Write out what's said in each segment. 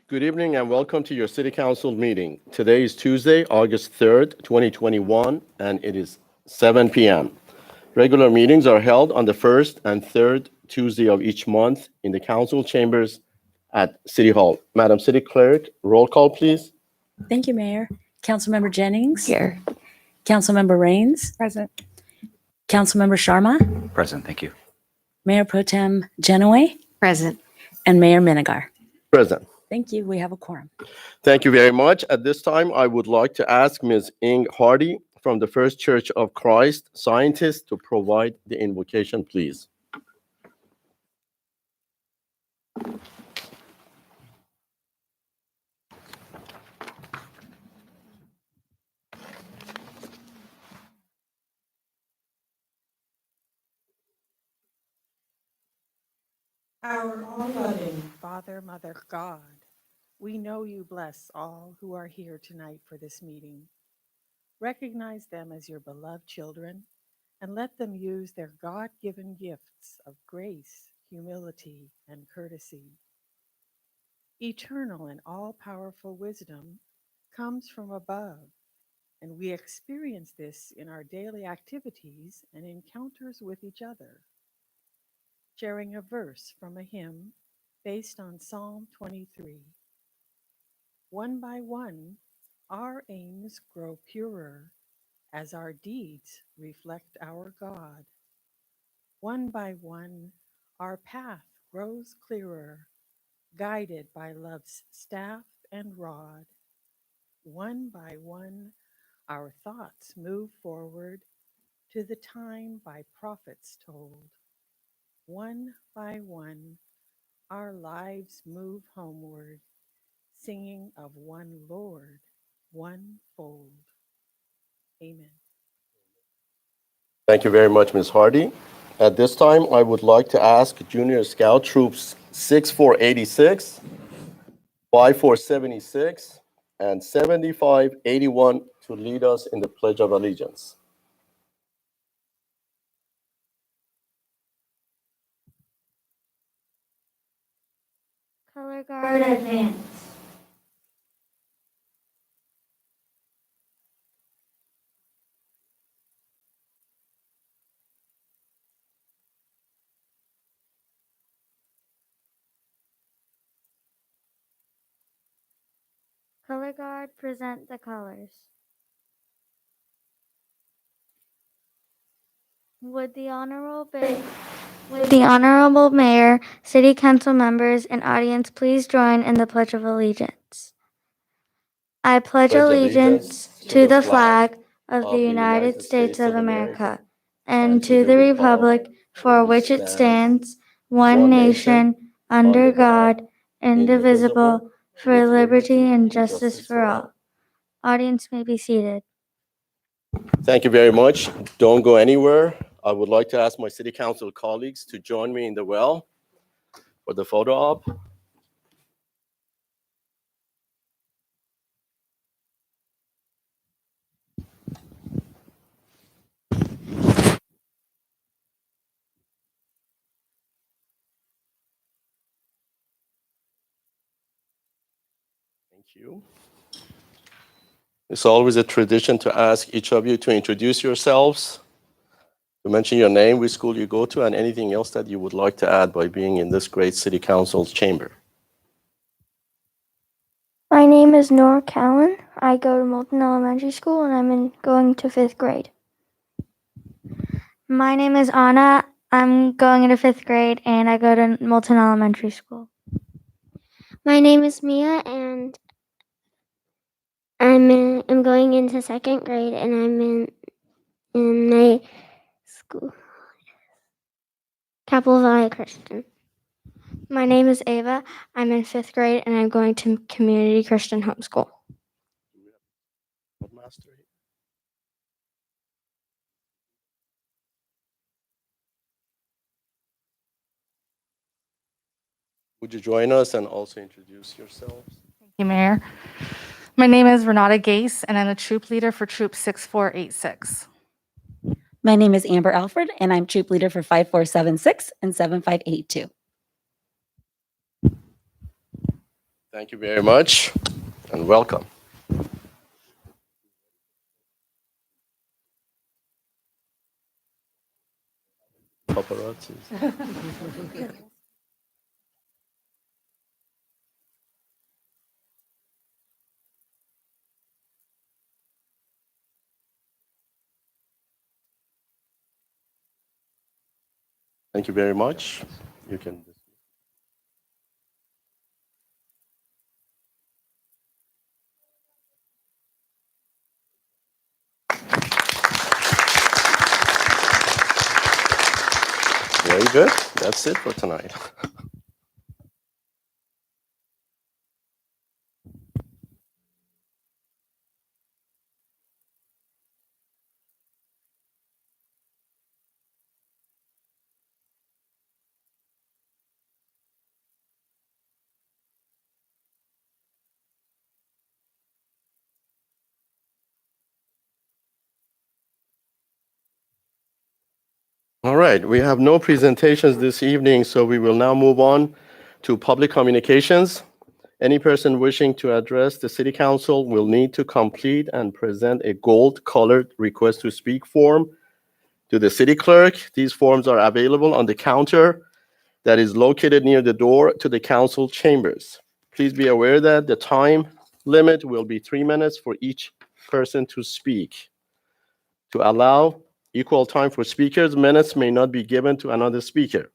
Good evening and welcome to your City Council meeting. Today is Tuesday, August 3rd, 2021, and it is 7 p.m. Regular meetings are held on the first and third Tuesday of each month in the council chambers at City Hall. Madam City Clerk, roll call, please. Thank you, Mayor. Councilmember Jennings. Here. Councilmember Rains. Present. Councilmember Sharma. Present, thank you. Mayor Pro Tem Genoway. Present. And Mayor Minigar. Present. Thank you. We have a quorum. Thank you very much. At this time, I would like to ask Ms. Ing Hardy from the First Church of Christ Scientist to provide the invocation, please. Our all-loving Father, Mother, God, we know you bless all who are here tonight for this meeting. Recognize them as your beloved children and let them use their God-given gifts of grace, humility, and courtesy. Eternal and all-powerful wisdom comes from above, and we experience this in our daily activities and encounters with each other. Sharing a verse from a hymn based on Psalm 23. One by one, our aims grow purer as our deeds reflect our God. One by one, our path grows clearer, guided by love's staff and rod. One by one, our thoughts move forward to the time by prophets told. One by one, our lives move homeward, singing of one Lord, one fold. Amen. Thank you very much, Ms. Hardy. At this time, I would like to ask Junior Scout Troops 6486, 5476, and 7581 to lead us in the Pledge of Allegiance. Color Guard advance. Color Guard present the colors. Would the Honorable Mayor, City Council members, and audience please join in the Pledge of Allegiance. I pledge allegiance to the flag of the United States of America and to the republic for which it stands, one nation, under God, indivisible, for liberty and justice for all. Audience may be seated. Thank you very much. Don't go anywhere. I would like to ask my City Council colleagues to join me in the well for the photo op. Thank you. It's always a tradition to ask each of you to introduce yourselves, to mention your name, which school you go to, and anything else that you would like to add by being in this great City Council's chamber. My name is Nora Cowan. I go to Moulton Elementary School and I'm going to 5th grade. My name is Anna. I'm going into 5th grade and I go to Moulton Elementary School. My name is Mia and I'm going into 2nd grade and I'm in my school, Capitol Valley Christian. My name is Ava. I'm in 5th grade and I'm going to Community Christian Homeschool. Would you join us and also introduce yourselves? Thank you, Mayor. My name is Renata Gase, and I'm a troop leader for Troop 6486. My name is Amber Alfred, and I'm troop leader for 5476 and 7582. Thank you very much and welcome. Paparazzis. Thank you very much. You can. Very good. That's it for tonight. All right, we have no presentations this evening, so we will now move on to public communications. Any person wishing to address the City Council will need to complete and present a gold-colored request to speak form to the City Clerk. These forms are available on the counter that is located near the door to the Council chambers. Please be aware that the time limit will be 3 minutes for each person to speak. To allow equal time for speakers, minutes may not be given to another speaker.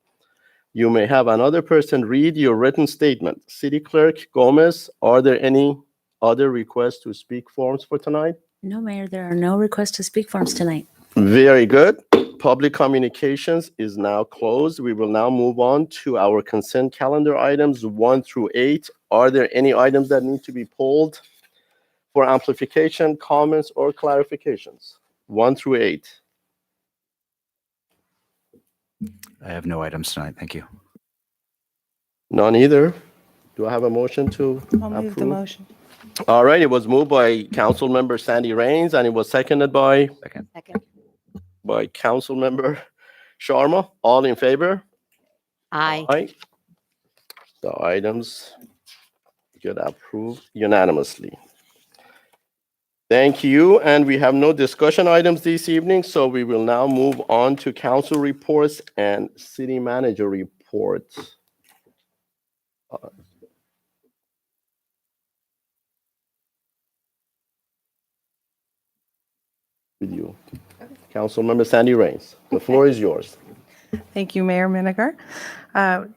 You may have another person read your written statement. City Clerk Gomez, are there any other requests to speak forms for tonight? No, Mayor, there are no requests to speak forms tonight. Very good. Public communications is now closed. We will now move on to our consent calendar items 1 through 8. Are there any items that need to be pulled for amplification, comments, or clarifications? 1 through 8. I have no items tonight. Thank you. None either. Do I have a motion to I'll move the approve? motion. All right, it was moved by Councilmember Sandy Rains, and it was seconded by Second. Councilmember Sharma. All in favor? Aye. Aye. The items get approved unanimously. Thank you, and we have no discussion items this evening, so we will now move on to council reports and city manager reports. With you. Councilmember Sandy Rains, the floor is yours. Thank you, Mayor Miniger.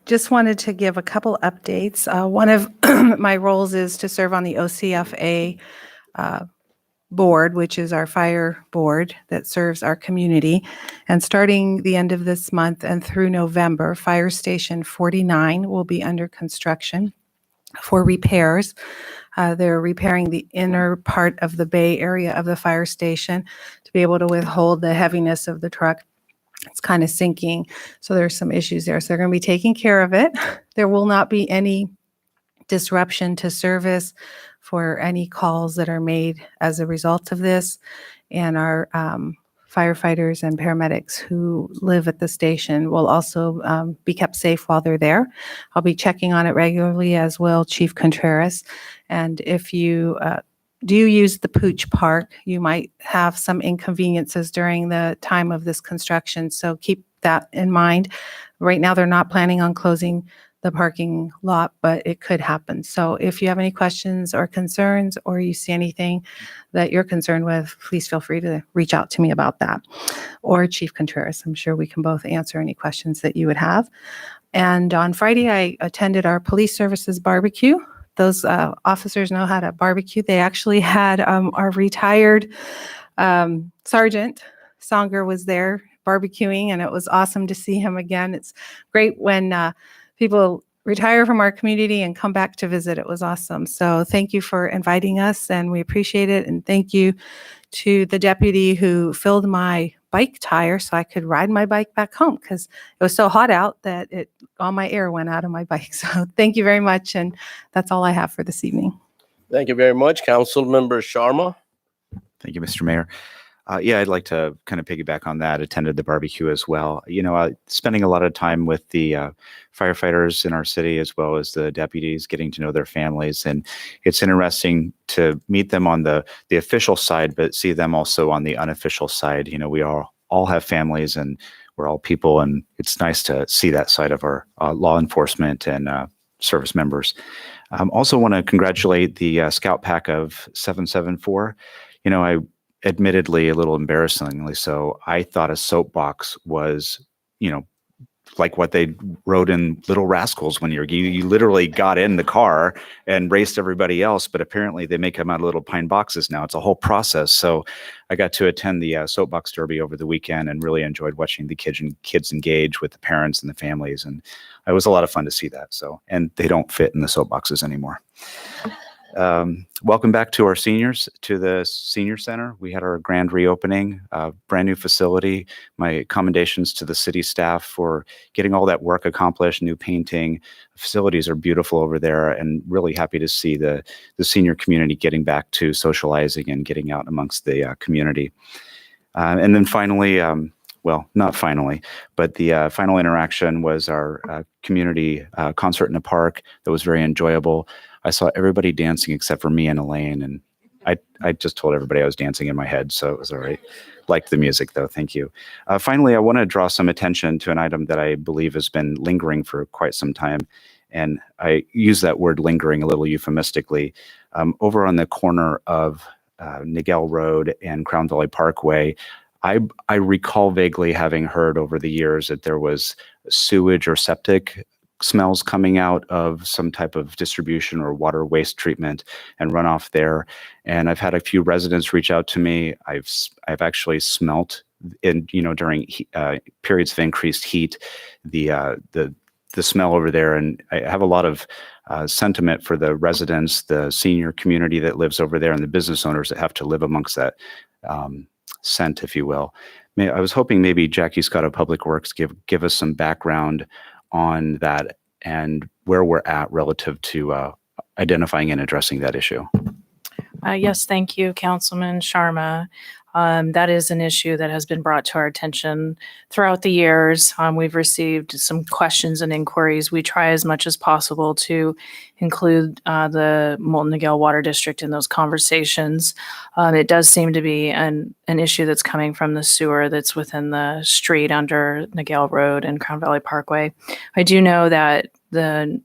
Just wanted to give a couple updates. One of my roles is to serve on the OCFA board, which is our fire board that serves our community. And starting the end of this month and through November, Fire Station 49 will be under construction for repairs. They're repairing the inner part of the bay area of the fire station to be able to withhold the heaviness of the truck. It's kind of sinking, so there's some issues there. So they're going to be taking care of it. There will not be any disruption to service for any calls that are made as a result of this. And our firefighters and paramedics who live at the station will also be kept safe while they're there. I'll be checking on it regularly, as will Chief Contreras. And if you do use the Pooch Park, you might have some inconveniences during the time of this construction. So keep that in mind. Right now, they're not planning on closing the parking lot, but it could happen. So if you have any questions or concerns, or you see anything that you're concerned with, please feel free to reach out to me about that. Or Chief Contreras. I'm sure we can both answer any questions that you would have. And on Friday, I attended our police services barbecue. Those officers know how to barbecue. They actually had our retired Sergeant Songer was there barbecuing, and it was awesome to see him again. It's great when people retire from our community and come back to visit. It was awesome. So thank you for inviting us, and we appreciate it. And thank you to the deputy who filled my bike tire so I could ride my bike back home, because it was so hot out that all my air went out of my bike. So thank you very much. And that's all I have for this evening. Thank you very much, Councilmember Sharma. Thank you, Mr. Mayor. Yeah, I'd like to kind of piggyback on that. Attended the barbecue as well. Spending a lot of time with the firefighters in our city as well as the deputies, getting to know their families, and it's interesting to meet them on the official side, but see them also on the unofficial side. We all have families, and we're all people, and it's nice to see that side of our law enforcement and service members. Also want to congratulate the Scout Pack of 774. I admittedly a little embarrassingly so, I thought a soapbox was, like what they wrote in Little Rascals when you literally got in the car and raced everybody else, but apparently they make them out of little pine boxes now. It's a whole process. So I got to attend the soapbox derby over the weekend and really enjoyed watching the kids engage with the parents and the families, and it was a lot of fun to see that. So, and they don't fit in the soapboxes anymore. Welcome back to our seniors, to the senior center. We had our grand reopening, brand new facility. My commendations to the city staff for getting all that work accomplished, new painting. Facilities are beautiful over there, and really happy to see the senior community getting back to socializing and getting out amongst the community. And then finally, well, not finally, but the final interaction was our community concert in the park that was very enjoyable. I saw everybody dancing except for me and Elaine, and I just told everybody I was dancing in my head, so it was all right. Liked the music, though. Thank you. Finally, I want to draw some attention to an item that I believe has been lingering for quite some time, and I use that word lingering a little euphemistically. Over on the corner of Niguel Road and Crown Valley Parkway, I recall vaguely having heard over the years that there was sewage or septic smells coming out of some type of distribution or water waste treatment and runoff there. And I've had a few residents reach out to me. I've actually smelt during periods of increased heat, the smell over there. And I have a lot of sentiment for the residents, the senior community that lives over there, and the business owners that have to live amongst that scent, if you will. I was hoping maybe Jackie Scott of Public Works give us some background on that and where we're at relative to identifying and addressing that issue. Yes, thank you, Councilman Sharma. That is an issue that has been brought to our attention throughout the years. We've received some questions and inquiries. We try as much as possible to include the Molten Niguel Water District in those conversations. It does seem to be an issue that's coming from the sewer that's within the street under Niguel Road and Crown Valley Parkway. I do know that the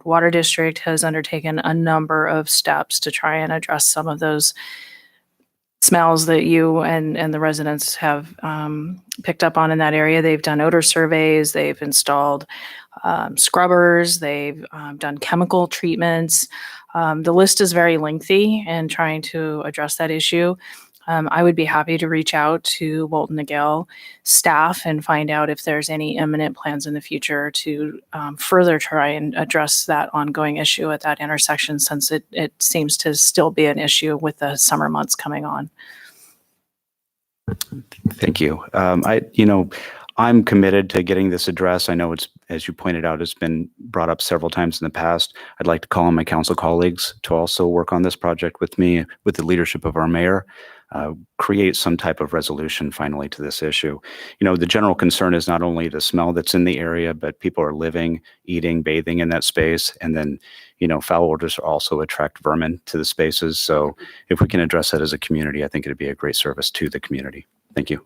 Water District has undertaken a number of steps to try and address some of those smells that you and the residents have picked up on in that area. They've done odor surveys, they've installed scrubbers, they've done chemical treatments. The list is very lengthy in trying to address that issue. I would be happy to reach out to Molten Niguel staff and find out if there's any imminent plans in the future to further try and address that ongoing issue at that intersection, since it seems to still be an issue with the summer months coming on. Thank you. I'm committed to getting this addressed. I know it's, as you pointed out, it's been brought up several times in the past. I'd like to call on my council colleagues to also work on this project with me, with the leadership of our mayor. Create some type of resolution finally to this issue. The general concern is not only the smell that's in the area, but people are living, eating, bathing in that space. And then, foul odors also attract vermin to the spaces. So if we can address that as a community, I think it'd be a great service to the community. Thank you.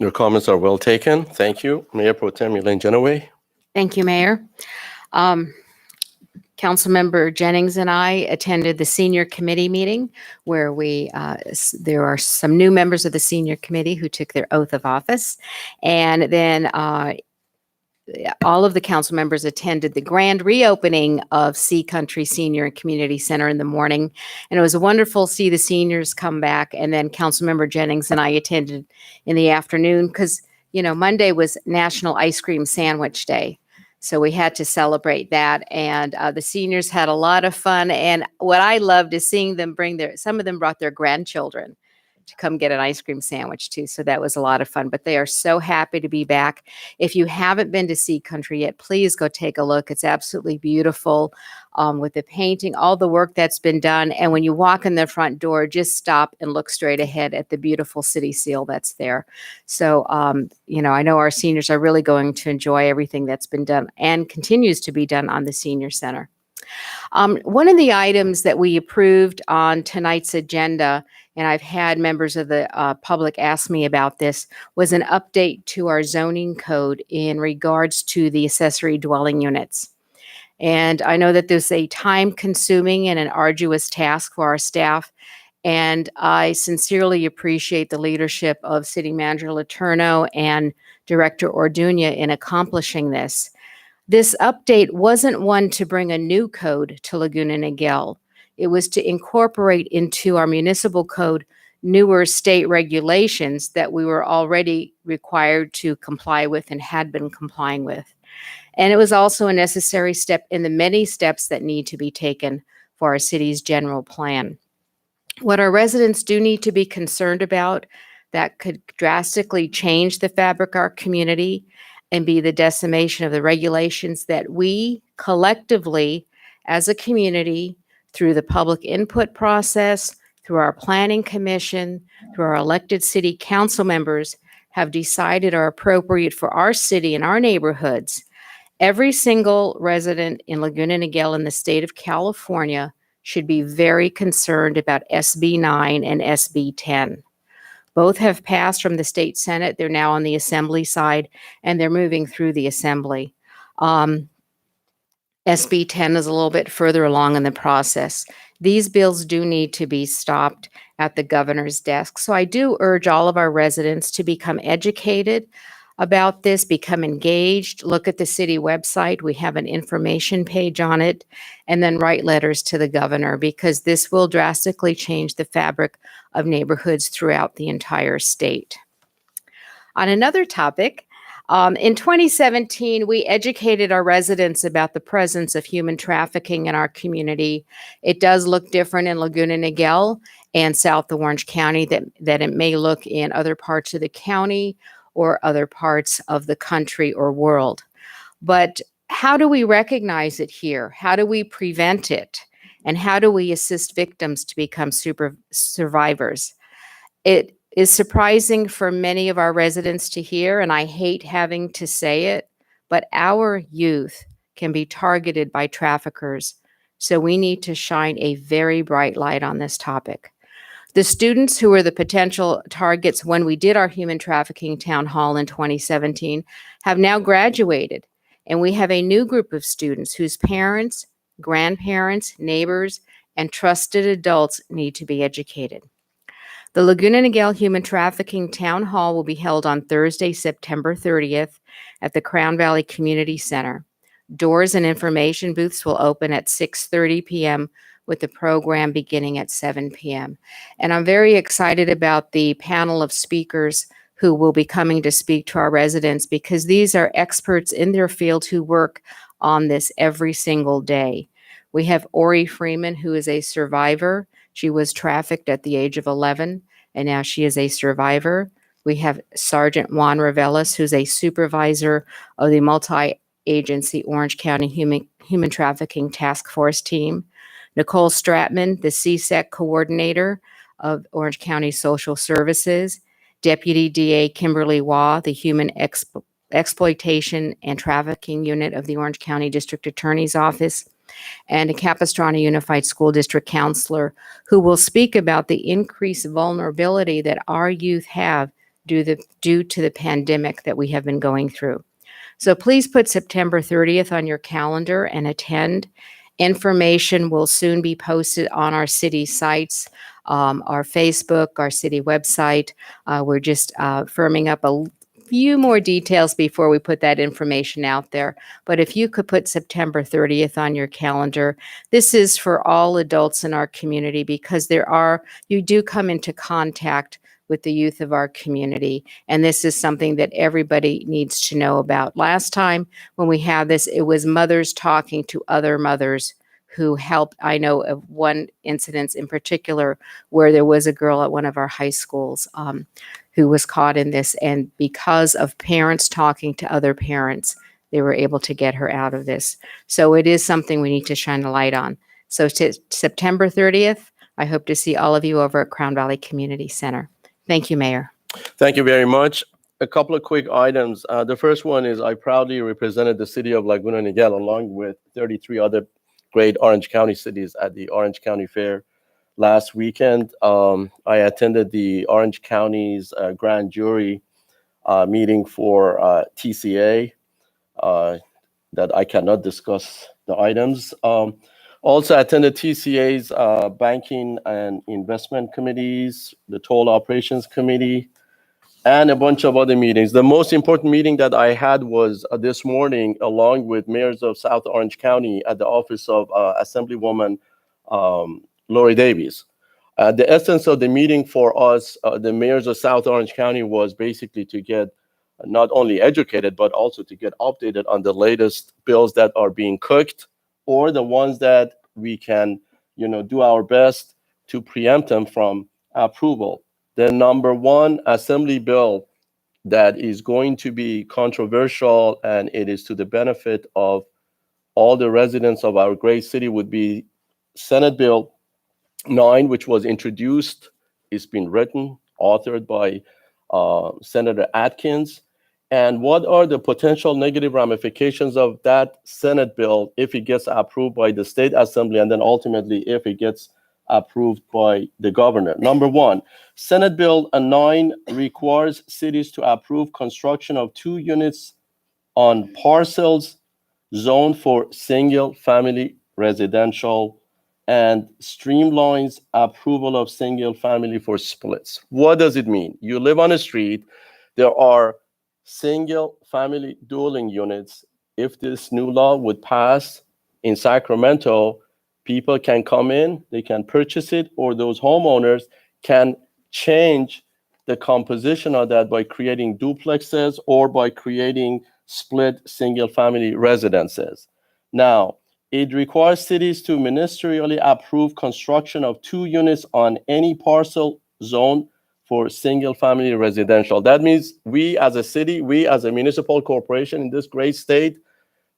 Your comments are well taken. Thank you. Mayor Pro Tem Elaine Genoway. Thank you, Mayor. Councilmember Jennings and I attended the senior committee meeting where there are some new members of the senior committee who took their oath of office. And then all of the council members attended the grand reopening of Sea Country Senior and Community Center in the morning. And it was wonderful to see the seniors come back. And then Councilmember Jennings and I attended in the afternoon because, Monday was National Ice Cream Sandwich Day. So we had to celebrate that, and the seniors had a lot of fun. And what I loved is seeing them some of them brought their grandchildren to come get an ice cream sandwich too. So that was a lot of fun, but they are so happy to be back. If you haven't been to Sea Country yet, please go take a look. It's absolutely beautiful with the painting, all the work that's been done. And when you walk in the front door, just stop and look straight ahead at the beautiful city seal that's there. So, you know, I know our seniors are really going to enjoy everything that's been done and continues to be done on the senior center. One of the items that we approved on tonight's agenda, and I've had members of the public ask me about this, was an update to our zoning code in regards to the accessory dwelling units. And I know that this is a time-consuming and an arduous task for our staff, and I sincerely appreciate the leadership of City Manager Letourneau and Director Orduña in accomplishing this. This update wasn't one to bring a new code to Laguna Niguel. It was to incorporate into our municipal code newer state regulations that we were already required to comply with and had been complying with. And it was also a necessary step in the many steps that need to be taken for our city's general plan. What our residents do need to be concerned about that could drastically change the fabric of our community and be the decimation of the regulations that we collectively as a community, through the public input process, through our planning commission, through our elected city council members, have decided are appropriate for our city and our neighborhoods. Every single resident in Laguna Niguel in the state of California should be very concerned about SB 9 and SB 10. Both have passed from the state Senate. They're now on the assembly side, and they're moving through the assembly. SB 10 is a little bit further along in the process. These bills do need to be stopped at the governor's desk. So I do urge all of our residents to become educated about this, become engaged, look at the city website. We have an information page on it, and then write letters to the governor, because this will drastically change the fabric of neighborhoods throughout the entire state. On another topic, in 2017, we educated our residents about the presence of human trafficking in our community. It does look different in Laguna Niguel and South Orange County that it may look in other parts of the county or other parts of the country or world. But how do we recognize it here? How do we prevent it? And how do we assist victims to become survivors? It is surprising for many of our residents to hear, and I hate having to say it, but our youth can be targeted by traffickers. So we need to shine a very bright light on this topic. The students who were the potential targets when we did our human trafficking town hall in 2017 have now graduated, and we have a new group of students whose parents, grandparents, neighbors, and trusted adults need to be educated. The Laguna Niguel Human Trafficking Town Hall will be held on Thursday, September 30th at the Crown Valley Community Center. Doors and information booths will open at 6:30 p.m. with the program beginning at 7 p.m. And I'm very excited about the panel of speakers who will be coming to speak to our residents, because these are experts in their field who work on this every single day. We have Ori Freeman, who is a survivor. She was trafficked at the age of 11, and now she is a survivor. We have Sergeant Juan Ravelas, who's a supervisor of the multi-agency Orange County Human Trafficking Task Force team. Nicole Stratman, the CSEC coordinator of Orange County Social Services. Deputy DA Kimberly Waugh, the Human Exploitation and Trafficking Unit of the Orange County District Attorney's Office. And a Capistrano Unified School District counselor who will speak about the increased vulnerability that our youth have due to the pandemic that we have been going through. So please put September 30th on your calendar and attend. Information will soon be posted on our city sites, our Facebook, our city website. We're just firming up a few more details before we put that information out there. But if you could put September 30th on your calendar, this is for all adults in our community, because you do come into contact with the youth of our community. And this is something that everybody needs to know about. Last time when we had this, it was mothers talking to other mothers who helped. I know of one incident in particular where there was a girl at one of our high schools who was caught in this, and because of parents talking to other parents, they were able to get her out of this. So it is something we need to shine a light on. So September 30th, I hope to see all of you over at Crown Valley Community Center. Thank you, Mayor. Thank you very much. A couple of quick items. The first one is I proudly represented the city of Laguna Niguel along with 33 other great Orange County cities at the Orange County Fair last weekend. I attended the Orange County's grand jury meeting for TCA that I cannot discuss the items. Also attended TCA's banking and investment committees, the toll operations committee, and a bunch of other meetings. The most important meeting that I had was this morning, along with mayors of South Orange County at the office of Assemblywoman Lori Davies. The essence of the meeting for us, the mayors of South Orange County, was basically to get not only educated, but also to get updated on the latest bills that are being cooked, or the ones that we can, do our best to preempt them from approval. The number one assembly bill that is going to be controversial, and it is to the benefit of all the residents of our great city, would be Senate Bill 9, which was introduced. It's been written, authored by Senator Atkins. And what are the potential negative ramifications of that Senate bill if it gets approved by the state assembly, and then ultimately if it gets approved by the governor? Number one, Senate Bill 9 requires cities to approve construction of 2 units on parcels zoned for single-family residential, and streamlines approval of single-family for splits. What does it mean? You live on a street, there are single-family dwelling units. If this new law would pass in Sacramento, people can come in, they can purchase it, or those homeowners can change the composition of that by creating duplexes or by creating split single-family residences. Now, it requires cities to ministerially approve construction of 2 units on any parcel zone for single-family residential. That means we as a city, we as a municipal corporation in this great state,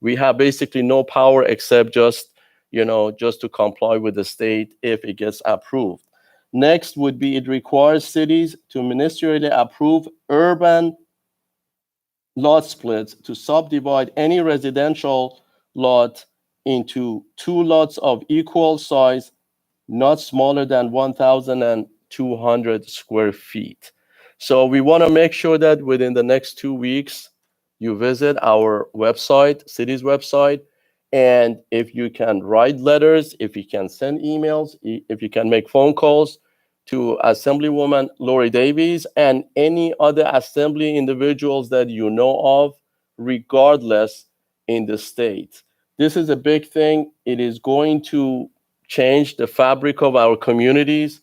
we have basically no power except just to comply with the state if it gets approved. Next would be it requires cities to ministerially approve urban lot splits to subdivide any residential lot into 2 lots of equal size, not smaller than 1,200 square feet. So we want to make sure that within the next 2 weeks, you visit our website, city's website, and if you can write letters, if you can send emails, if you can make phone calls to Assemblywoman Lori Davies and any other assembly individuals that you know of, regardless in the state. This is a big thing. It is going to change the fabric of our communities.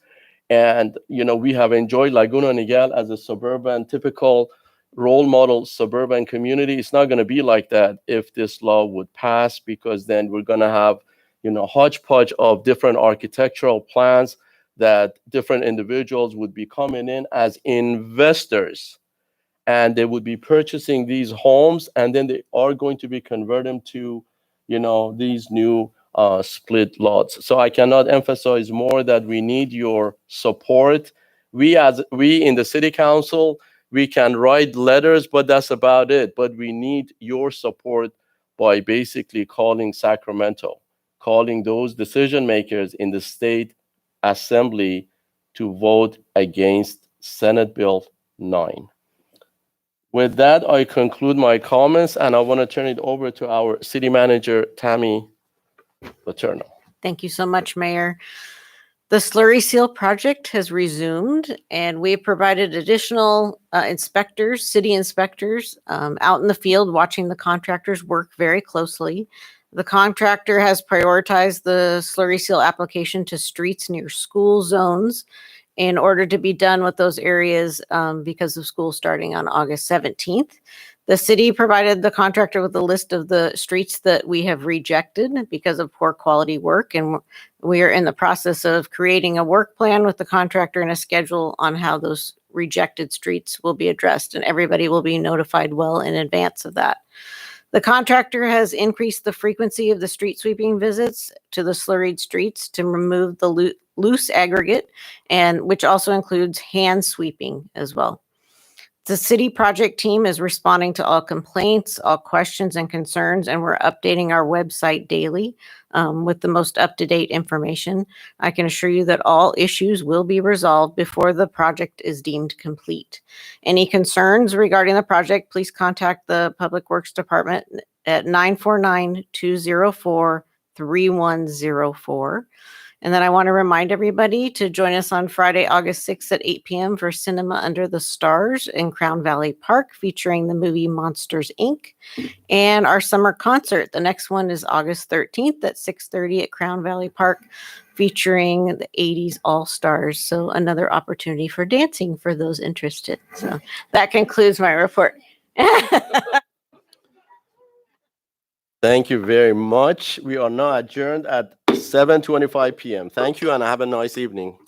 And, we have enjoyed Laguna Niguel as a suburban, typical role model suburban community. It's not going to be like that if this law would pass, because then we're going to have, hodgepodge of different architectural plans that different individuals would be coming in as investors, and they would be purchasing these homes, and then they are going to be converting to, these new split lots. So I cannot emphasize more that we need your support. We in the city council, we can write letters, but that's about it. But we need your support by basically calling Sacramento, calling those decision makers in the state assembly to vote against Senate Bill 9. With that, I conclude my comments, and I want to turn it over to our city manager, Tammy Letourneau. Thank you so much, Mayor. The slurry seal project has resumed, and we have provided additional city inspectors out in the field watching the contractors work very closely. The contractor has prioritized the slurry seal application to streets near school zones in order to be done with those areas because of school starting on August 17th. The city provided the contractor with a list of the streets that we have rejected because of poor quality work, and we are in the process of creating a work plan with the contractor and a schedule on how those rejected streets will be addressed, and everybody will be notified well in advance of that. The contractor has increased the frequency of the street sweeping visits to the slurried streets to remove the loose aggregate, and which also includes hand sweeping as well. The city project team is responding to all complaints, all questions and concerns, and we're updating our website daily with the most up-to-date information. I can assure you that all issues will be resolved before the project is deemed complete. Any concerns regarding the project, please contact the Public Works Department at 949-204-3104. And then I want to remind everybody to join us on Friday, August 6th at 8 p.m. for Cinema Under the Stars in Crown Valley Park, featuring the movie Monsters, Inc. And our summer concert. The next one is August 13th at 6:30 at Crown Valley Park, featuring the 80s All-Stars. So another opportunity for dancing for those interested. So that concludes my report. Thank you very much. We are now adjourned at 7:25 p.m. Thank you and have a nice evening.